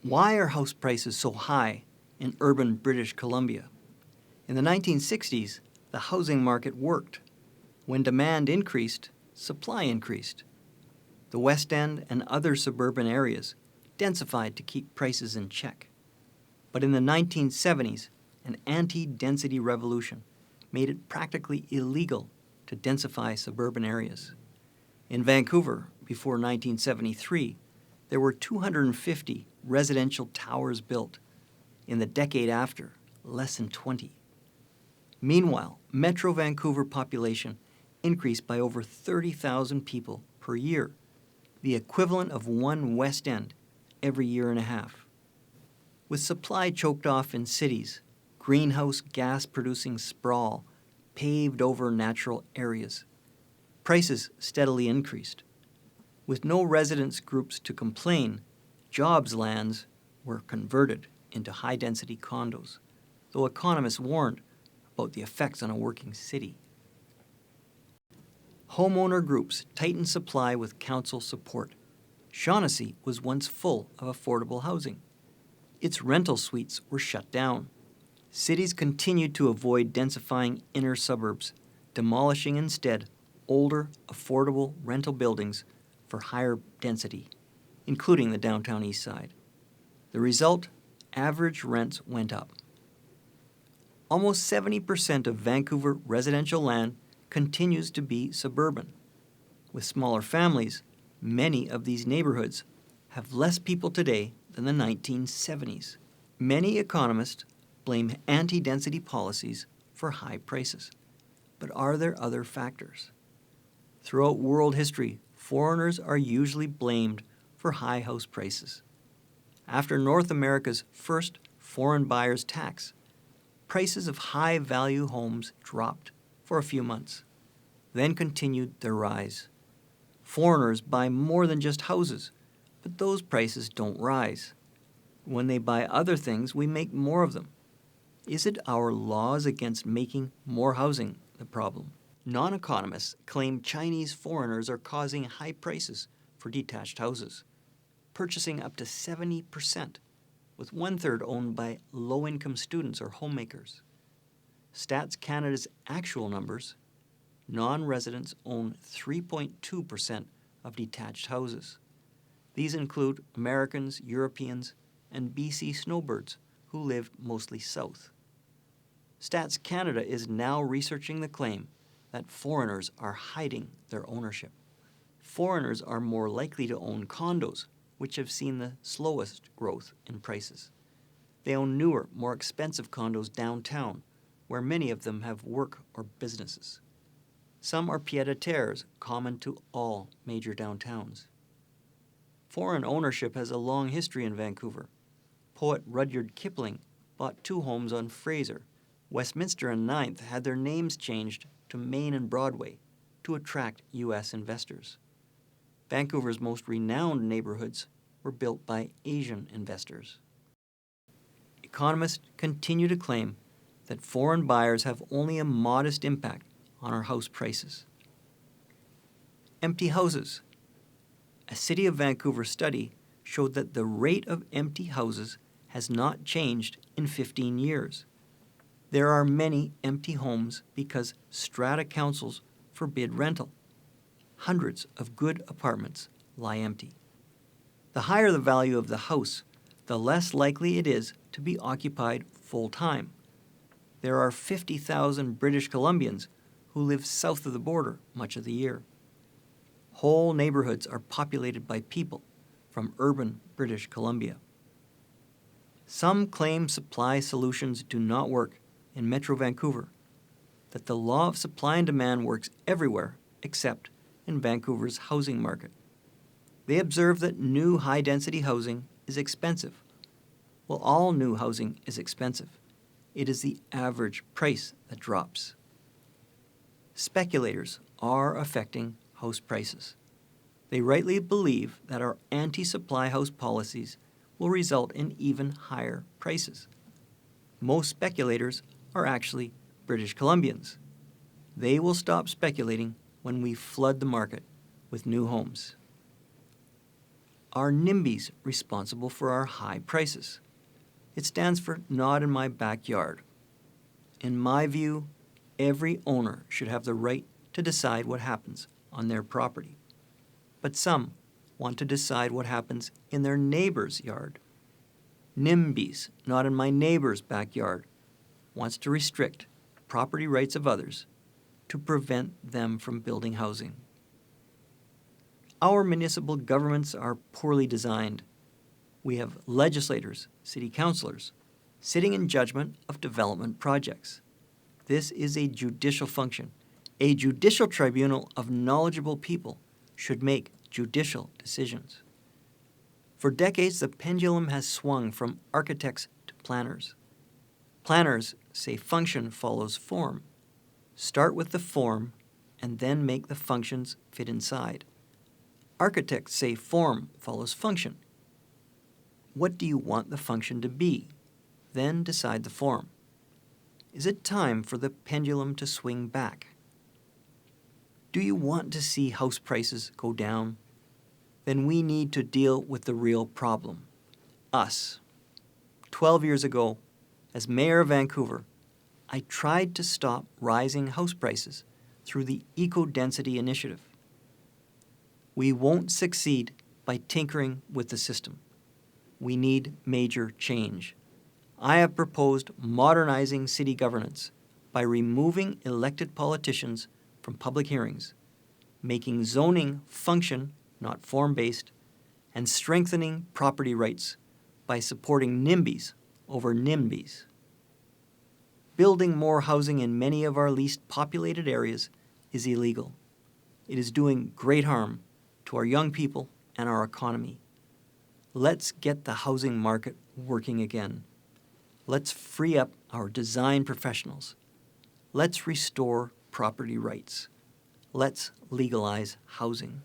Why are house prices so high in urban British Columbia? In the 1960s, the housing market worked. When demand increased, supply increased. The West End and other suburban areas densified to keep prices in check. But in the 1970s, an anti-density revolution made it practically illegal to densify suburban areas. In Vancouver, before 1973, there were 250 residential towers built. In the decade after, less than 20. Meanwhile, Metro Vancouver population increased by over 30,000 people per year, the equivalent of one West End every year and a half. With supply choked off in cities, greenhouse gas-producing sprawl paved over natural areas, prices steadily increased. With no residence groups to complain, jobs lands were converted into high-density condos, though economists warned about the effects on a working city. Homeowner groups tightened supply with council support. Shaughnessy was once full of affordable housing. Its rental suites were shut down. Cities continued to avoid densifying inner suburbs, demolishing instead older, affordable rental buildings for higher density, including the downtown east side. The result? Average rents went up. Almost 70% of Vancouver residential land continues to be suburban. With smaller families, many of these neighborhoods have less people today than the 1970s. Many economists blame anti-density policies for high prices. But are there other factors? Throughout world history, foreigners are usually blamed for high house prices. After North America's first foreign buyers tax, prices of high-value homes dropped for a few months, then continued their rise. Foreigners buy more than just houses, but those prices don't rise. When they buy other things, we make more of them. Is it our laws against making more housing the problem? Non-economists claim Chinese foreigners are causing high prices for detached houses, purchasing up to 70%, with one-third owned by low-income students or homemakers. Stats Canada's actual numbers: non-residents own 3.2% of detached houses. These include Americans, Europeans, and BC snowbirds who live mostly south. Stats Canada is now researching the claim that foreigners are hiding their ownership. Foreigners are more likely to own condos, which have seen the slowest growth in prices. They own newer, more expensive condos downtown, where many of them have work or businesses. Some are pied-à-terres, common to all major downtowns. Foreign ownership has a long history in Vancouver. Poet Rudyard Kipling bought 2 homes on Fraser. Westminster and 9th had their names changed to Main and Broadway to attract U.S. investors. Vancouver's most renowned neighborhoods were built by Asian investors. Economists continue to claim that foreign buyers have only a modest impact on our house prices. Empty houses. A City of Vancouver study showed that the rate of empty houses has not changed in 15 years. There are many empty homes because strata councils forbid rental. Hundreds of good apartments lie empty. The higher the value of the house, the less likely it is to be occupied full-time. There are 50,000 British Columbians who live south of the border much of the year. Whole neighborhoods are populated by people from urban British Columbia. Some claim supply solutions do not work in Metro Vancouver, that the law of supply and demand works everywhere except in Vancouver's housing market. They observe that new high-density housing is expensive. Well, all new housing is expensive. It is the average price that drops. Speculators are affecting house prices. They rightly believe that our anti-supply house policies will result in even higher prices. Most speculators are actually British Columbians. They will stop speculating when we flood the market with new homes. are NIMBYs responsible for our high prices? It stands for Not in My Backyard. In my view, every owner should have the right to decide what happens on their property. But some want to decide what happens in their neighbor's yard. NIMBYs, Not in My Neighbor's Backyard, wants to restrict property rights of others to prevent them from building housing. Our municipal governments are poorly designed. We have legislators, city councilors, sitting in judgment of development projects. This is a judicial function. A judicial tribunal of knowledgeable people should make judicial decisions. For decades, the pendulum has swung from architects to planners. Planners say function follows form. Start with the form and then make the functions fit inside. Architects say form follows function. What do you want the function to be? Then decide the form. Is it time for the pendulum to swing back? Do you want to see house prices go down? Then we need to deal with the real problem, us. 12 years ago, as mayor of Vancouver, I tried to stop rising house prices through the Eco-Density Initiative. We won't succeed by tinkering with the system. We need major change. I have proposed modernizing city governance by removing elected politicians from public hearings, making zoning function, not form-based, and strengthening property rights by supporting NIMBYs over NIMBYs. Building more housing in many of our least populated areas is illegal. It is doing great harm to our young people and our economy. Let's get the housing market working again. Let's free up our design professionals. Let's restore property rights. Let's legalize housing.